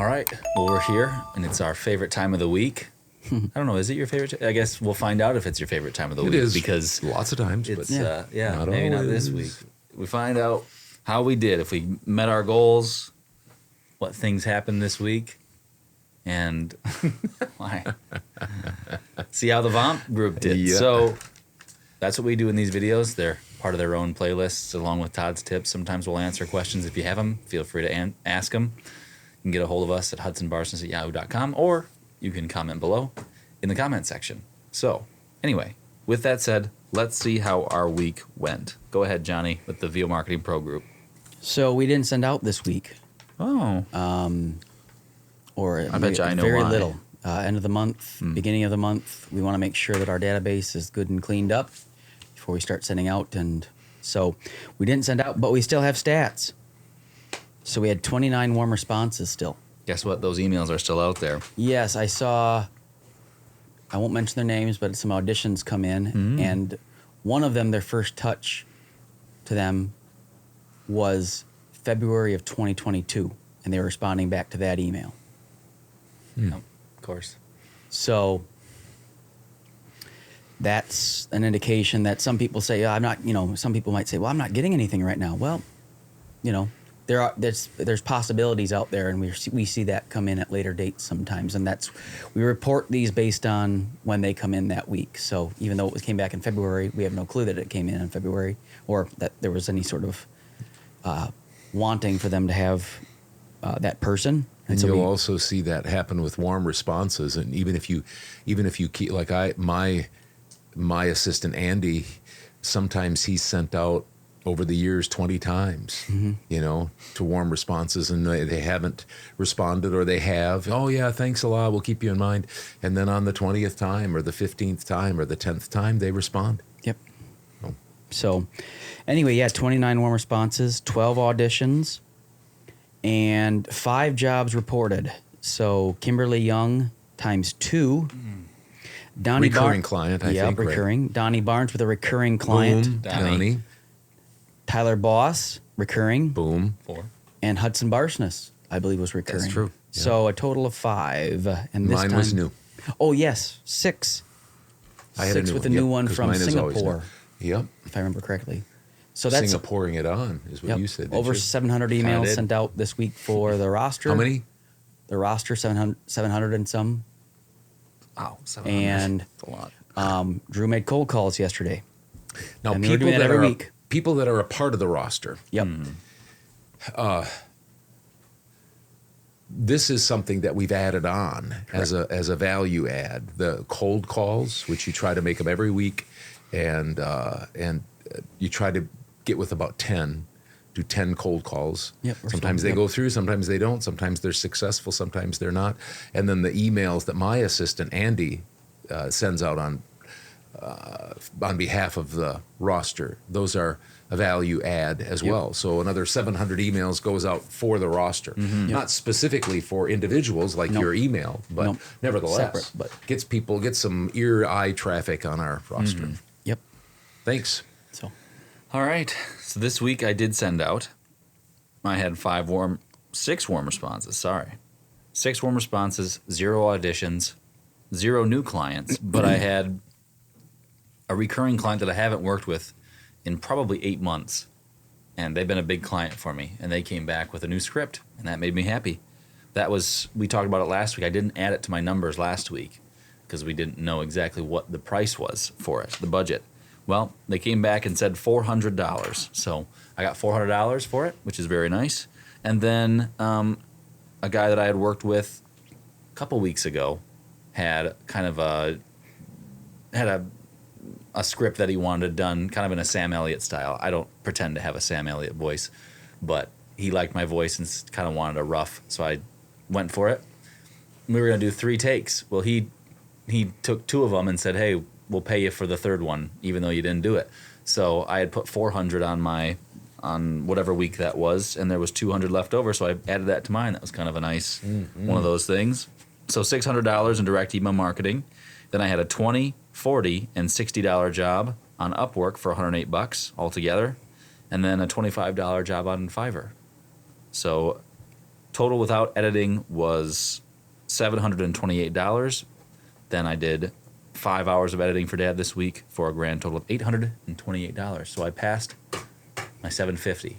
right. Well, we're here, and it's our favorite time of the week. I don't know. Is it your favorite? I guess we'll find out if it's your favorite time of the week. It is because lots of times, it's but not maybe not this week. We find out how we did, if we met our goals, what things happened this week, and why. See how the VOMP group did. Yeah. So that's what we do in these videos. They're part of their own playlists, along with Todd's tips. Sometimes we'll answer questions. If you have them, feel free to ask them. You can get a hold of us at hudsonbarsness@yahoo.com, or you can comment below in the comment section. So, anyway, with that said, let's see how our week went. Go ahead, Johnny, with the VO Marketing Pro Group. So we didn't send out this week. Oh. Or I bet you I know very why. little. End of the month, beginning of the month, we want to make sure that our database is good and cleaned up before we start sending out. And so we didn't send out, but we still have stats. So we had 29 warm responses still. Guess what? Those emails are still out there. Yes, I saw, I won't mention their names, but some auditions come in. And one of them, their first touch to them was February of 2022. And they were responding back to that email. Of course. So that's an indication that some people say, I'm not, some people might say, well, I'm not getting anything right now. Well, there's possibilities out there, and we see that come in at later dates sometimes. And we report these based on when they come in that week. So even though it came back in February, we have no clue that it came in February or that there was any sort of wanting for them to have that person. And so you'll also see that happen with warm responses. And even if you keep, like my assistant Andy, sometimes he's sent out over the years 20 times, to warm responses, and they haven't responded, or they have. Oh yeah, thanks a lot. We'll keep you in mind. And then on the 20th time, or the 15th time, or the 10th time, they respond. Yep. Oh. So, anyway, 29 warm responses, 12 auditions, and 5 jobs reported. So Kimberly Young times 2. Donnie Recurring client, I think. recurring. Right? Donnie Barnes with a recurring client. Boom, Donnie. Tyler Boss, recurring. Boom. 4. And Hudson Barsness, I believe, was recurring. That's true. Yeah. So a total of 5. And this Mine time, was new. Oh, yes, 6. I had 6 a new with a one. new Yep, one 'cause from mine is always new. Singapore, Yep. if I remember correctly. So that's Singaporeing it on is what you said. didn't over you? 700 Kinda emails did. sent out this week for the roster. How many? The roster, 700 and some. Wow. 700. And That's a lot. Drew made cold calls yesterday. Now, And they were doing that every week. people that are a part of the roster, Yep. this is something that we've added on as a value add. The cold calls, which you try to make them every week, and you try to get with about 10. Do 10 cold calls. Yep, Sometimes they go through, sometimes they don't. Sometimes they're successful, sometimes they're not. And then the emails that my assistant Andy sends out on behalf of the roster, those are a value add as well. So another 700 emails goes out for the roster, not specifically for individuals like your email, but nevertheless, Separate, but gets some ear-eye traffic on our roster. Yep. Thanks. So All right. So this week I did send out. I had 6 warm responses. Sorry. 6 warm responses, 0 auditions, 0 new clients. But I had a recurring client that I haven't worked with in probably 8 months. And they've been a big client for me. And they came back with a new script. And that made me happy. We talked about it last week. I didn't add it to my numbers last week because we didn't know exactly what the price was for it, the budget. Well, they came back and said $400. So I got $400 for it, which is very nice. And then a guy that I had worked with a couple weeks ago had kind of a script that he wanted done kind of in a Sam Elliott style. I don't pretend to have a Sam Elliott voice, but he liked my voice and kind of wanted a rough, so I went for it. We were going to do 3 takes. Well, he took 2 of them and said, hey, we'll pay you for the 3rd one, even though you didn't do it. So I had put 400 on whatever week that was, and there was 200 left over, so I added that to mine. That was kind of a nice one of those things. So $600 in direct email marketing. Then I had a $20, $40, and $60 job on Upwork for $108 altogether, and then a $25 job on Fiverr. So Total without editing was $728. Then I did 5 hours of editing for Dad this week for a grand total of $828. So I passed my $750.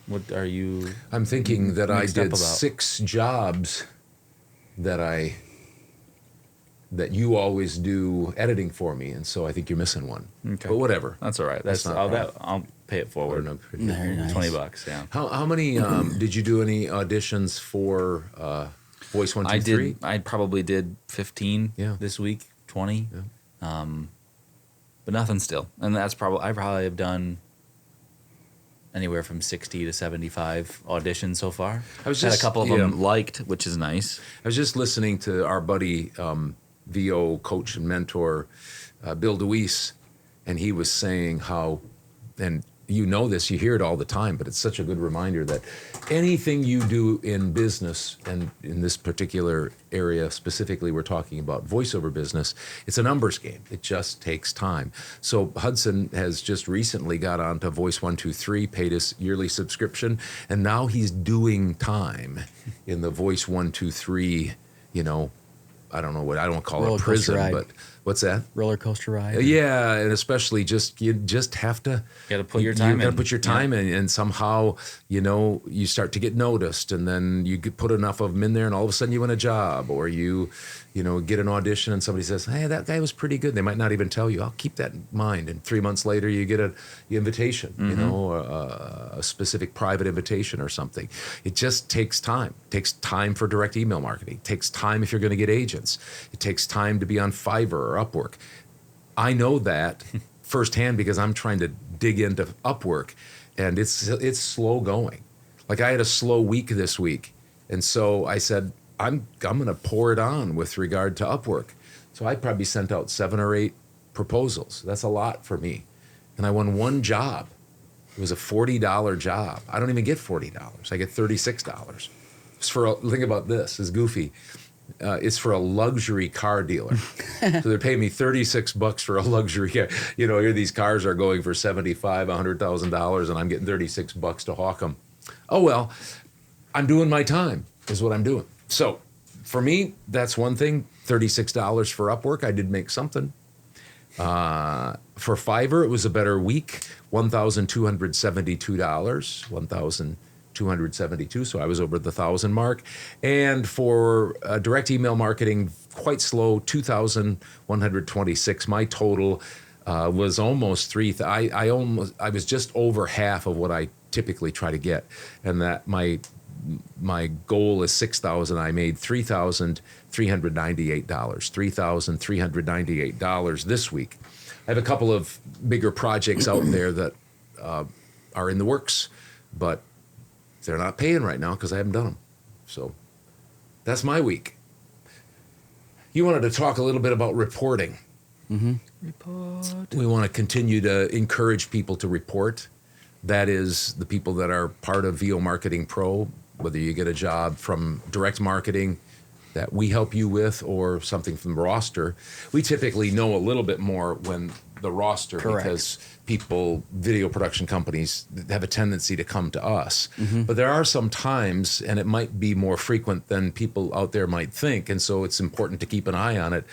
What are you? I'm thinking that I mixed up did about? 6 jobs that you always do editing for me, and so I think you're missing one. Okay. But whatever. That's all right. That's not a problem. I'll pay it forward. Very nice. $20. Yeah. How many did you do any auditions for Voice 1, 2, I 3? did. I probably did 15 Yeah. this week, 20, but nothing still. And I probably have done anywhere from 60 to 75 auditions so far. I was had just- a couple of yeah. them liked, which is nice. I was just listening to our buddy, VO coach and mentor, Bill DeWeese, and he was saying how, and you know this, you hear it all the time, but it's such a good reminder that anything you do in business, and in this particular area specifically, we're talking about voiceover business, it's a numbers game. It just takes time. So Hudson has just recently got onto Voice 1, 2, 3, paid his yearly subscription, and now he's doing time in the Voice 1, 2, 3, I don't know what, I don't call Roller it coaster prison, ride. but what's that? Roller coaster ride. Yeah, and especially you just have to. You gotta put your time You got to in. put your time in, and somehow you start to get noticed, and then you could put enough of them in there, and all of a sudden you win a job, or you get an audition, and somebody says, "Hey, that guy was pretty good." They might not even tell you. I'll keep that in mind. And 3 months later, you get an invitation, a specific private invitation or something. It just takes time. It takes time for direct email marketing. It takes time if you're going to get agents. It takes time to be on Fiverr or Upwork. I know that firsthand because I'm trying to dig into Upwork, and it's slow going. Like I had a slow week this week, and so I said I'm going to pour it on with regard to Upwork. So I probably sent out 7 or 8 proposals. That's a lot for me, and I won one job. It was a $40 job. I don't even get $40. I get $36. It's think about this. It's goofy. It's for a luxury car dealer. So they're paying me $36 for a luxury car. Here these cars are going for $75,000, $100,000, and I'm getting $36 to hawk them. Oh, well, I'm doing my time is what I'm doing. So for me, that's one thing. $36 for Upwork. I did make something. For Fiverr, it was a better week. $1,272. $1,272, so I was over the 1,000 mark. And for direct email marketing, quite slow, 2,126. My total was almost 3,000. I was just over half of what I typically try to get, and that my goal is 6,000. I made $3,398. $3,398 this week. I have a couple of bigger projects out there that are in the works, but they're not paying right now because I haven't done them. So that's my week. You wanted to talk a little bit about reporting. Mm-hmm. Report. We want to continue to encourage people to report. That is the people that are part of VO Marketing Pro, whether you get a job from direct marketing that we help you with or something from the roster. We typically know a little bit more when the roster, Correct. because video production companies have a tendency to come to us. Mm-hmm. But there are some times, and it might be more frequent than people out there might think, and so it's important to keep an eye on it,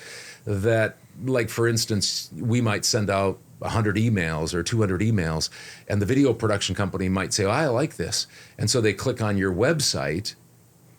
that, like, for instance, we might send out 100 emails or 200 emails, and the video production company might say, oh, I like this. And so they click on your website,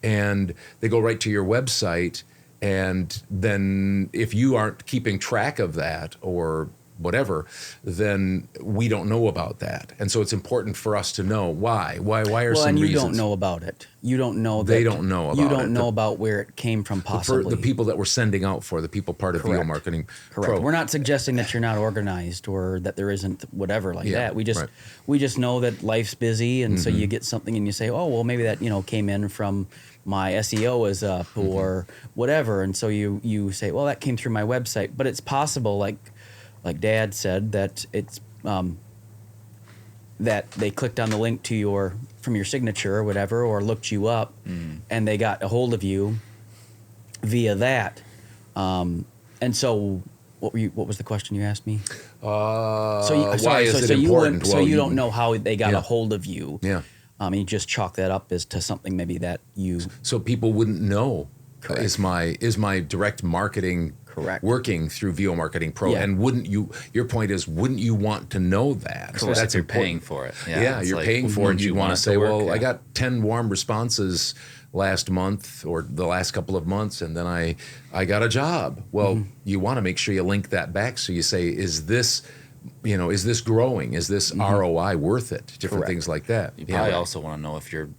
and they go right to your website, and then if you aren't keeping track of that or whatever, then we don't know about that. And so it's important for us to know why. Why are Well, some and you reasons? don't know about it. You don't know that. They don't know You about don't it. know about where it came from, possibly. The people that we're sending out for, the people part of VO Correct. Marketing Correct. Pro. We're not suggesting that you're not organized or that there isn't whatever like Yeah, that. We right. just know that life's busy, and so you get something and you say, oh, well, maybe that came in from my SEO is up or whatever, and so you say, well, that came through my website, but it's possible, like Dad said, that it's that they clicked on the link to from your signature or whatever, or looked you up, and they got a hold of you via that. And so, what was the question you asked me? Why So is it important? So Well, you don't know how they got Yeah. a hold of you. Yeah. And you just chalk that up as to something maybe that you So people wouldn't know. Correct. Is my direct marketing Correct. working through VO Marketing Pro? Yeah. And wouldn't you? Your point is, wouldn't you want to know that? Especially That's if you're important. paying for it. Yeah, it's you're like, paying for it. wouldn't You'd want to it say, work? well, I Yeah. got 10 warm responses last month or the last couple of months, and then I got a job. Well, you want to make sure you link that back. So you say, is this growing? Is this ROI worth it? Different Correct. things like that. You probably also want to know if your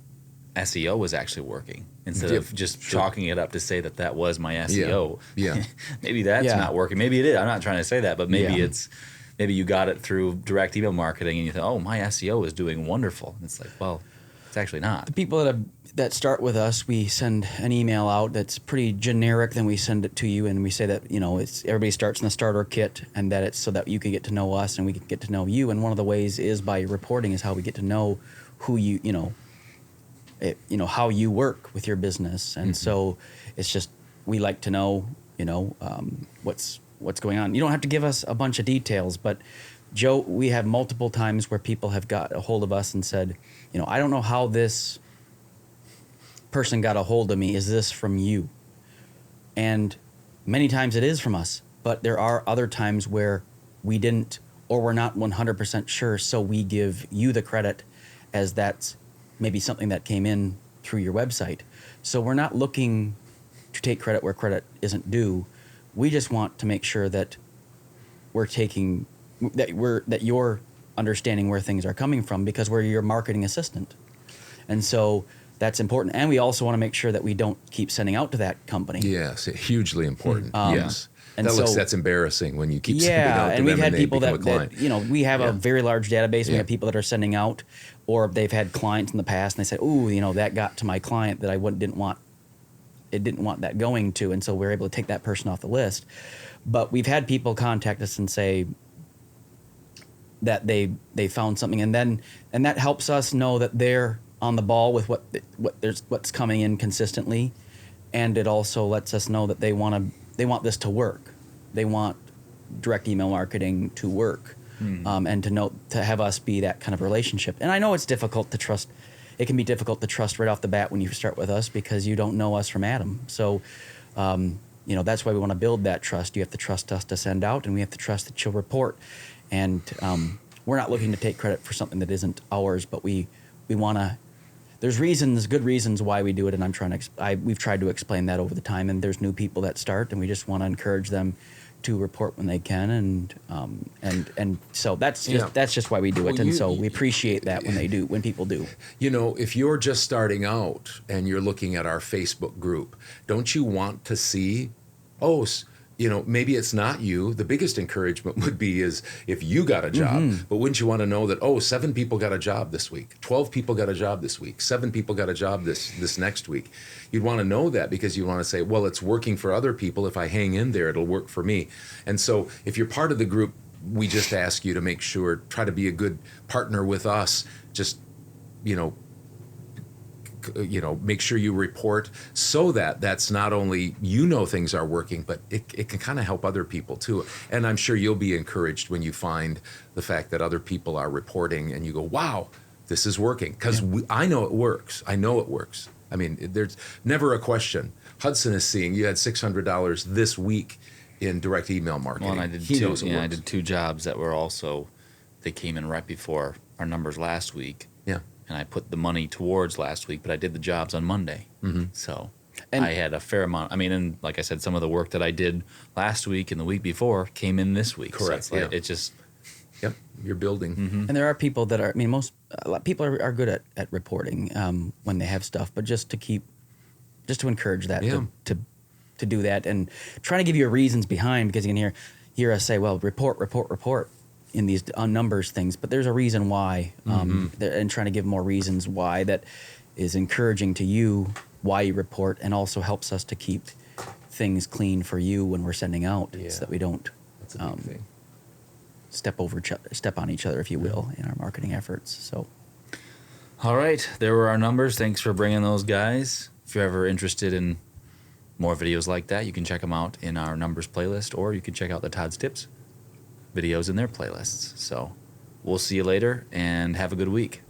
SEO was actually working instead of just chalking it up to say that was my SEO. Yeah. Maybe that's Yeah. not working. Maybe it is. I'm not trying to say that, but maybe Yeah. maybe you got it through direct email marketing and you think, oh, my SEO is doing wonderful. And it's like, well, it's actually not. The people that start with us, we send an email out that's pretty generic. Then we send it to you, and we say that it's everybody starts in the starter kit, and that it's so that you can get to know us and we can get to know you. And one of the ways is by reporting is how we get to know who how you work with your business. And so it's just we like to know what's going on. You don't have to give us a bunch of details, but Joe, we have multiple times where people have got a hold of us and said, I don't know how this person got a hold of me. Is this from you? And many times it is from us, but there are other times where we didn't, or we're not 100% sure. So we give you the credit as that's maybe something that came in through your website. So we're not looking to take credit where credit isn't due. We just want to make sure that that you're understanding where things are coming from, because we're your marketing assistant. And so that's important. And we also want to make sure that we don't keep sending out to that company. Yes, hugely important. Yes. and That's embarrassing when you keep sending out to and we've them had and they people become a that client. we have a very large database. And we Yeah. have people that are sending out, or they've had clients in the past and they say, "Ooh, that got to my client that I didn't want. It didn't want that going to," and so we're able to take that person off the list. But we've had people contact us and say that they found something, and that helps us know that they're on the ball with what's coming in consistently, and it also lets us know that they want this to work. They want direct email marketing to work, and to have us be that kind of relationship. And I know it's difficult to trust. It can be difficult to trust right off the bat when you start with us because you don't know us from Adam. So, that's why we want to build that trust. You have to trust us to send out, and we have to trust that you'll report. And we're not looking to take credit for something that isn't ours, but we want to. There's good reasons why we do it, and we've tried to explain that over the time. And there's new people that start, and we just want to encourage them to report when they can, and so that's just why we do it. Well, And so we appreciate that when people do. If you're just starting out and you're looking at our Facebook group, don't you want to see, maybe it's not you. The biggest encouragement would be is if you got a job, but wouldn't you want to know that, 7 people got a job this week, 12 people got a job this week, 7 people got a job this next week. You'd want to know that because you want to say, well, it's working for other people. If I hang in there, it'll work for me. And so if you're part of the group, we just ask you to make sure, try to be a good partner with us. Just, make sure you report so that's not only things are working, but it can kind of help other people too. And I'm sure you'll be encouraged when you find the fact that other people are reporting and you go, wow, this is working. Because I know it works. I mean, there's never a question. Hudson is seeing you had $600 this week in direct email marketing. Well, and I did 2 jobs that were also, they came in right before our numbers last week. Yeah. And I put the money towards last week, but I did the jobs on Monday. So And- I had a fair amount. I mean, and like I said, some of the work that I did last week and the week before came in this week. Correct, So it's it just, Yep, you're building. And there are people that are. I mean, a lot of people are good at reporting when they have stuff, but just to encourage that to do that, and trying to give you reasons behind, because you can hear us say, well, report in these numbers things, but there's a reason why, and trying to give more reasons why that is encouraging to you why you report, and also helps us to keep things clean for you when we're sending out, so that we don't That's a big thing. step on each other, if you will, in our marketing efforts. So. all right, there were our numbers. Thanks for bringing those, guys. If you're ever interested in more videos like that, you can check them out in our numbers playlist, or you can check out the Todd's Tips videos in their playlists. So we'll see you later, and have a good week.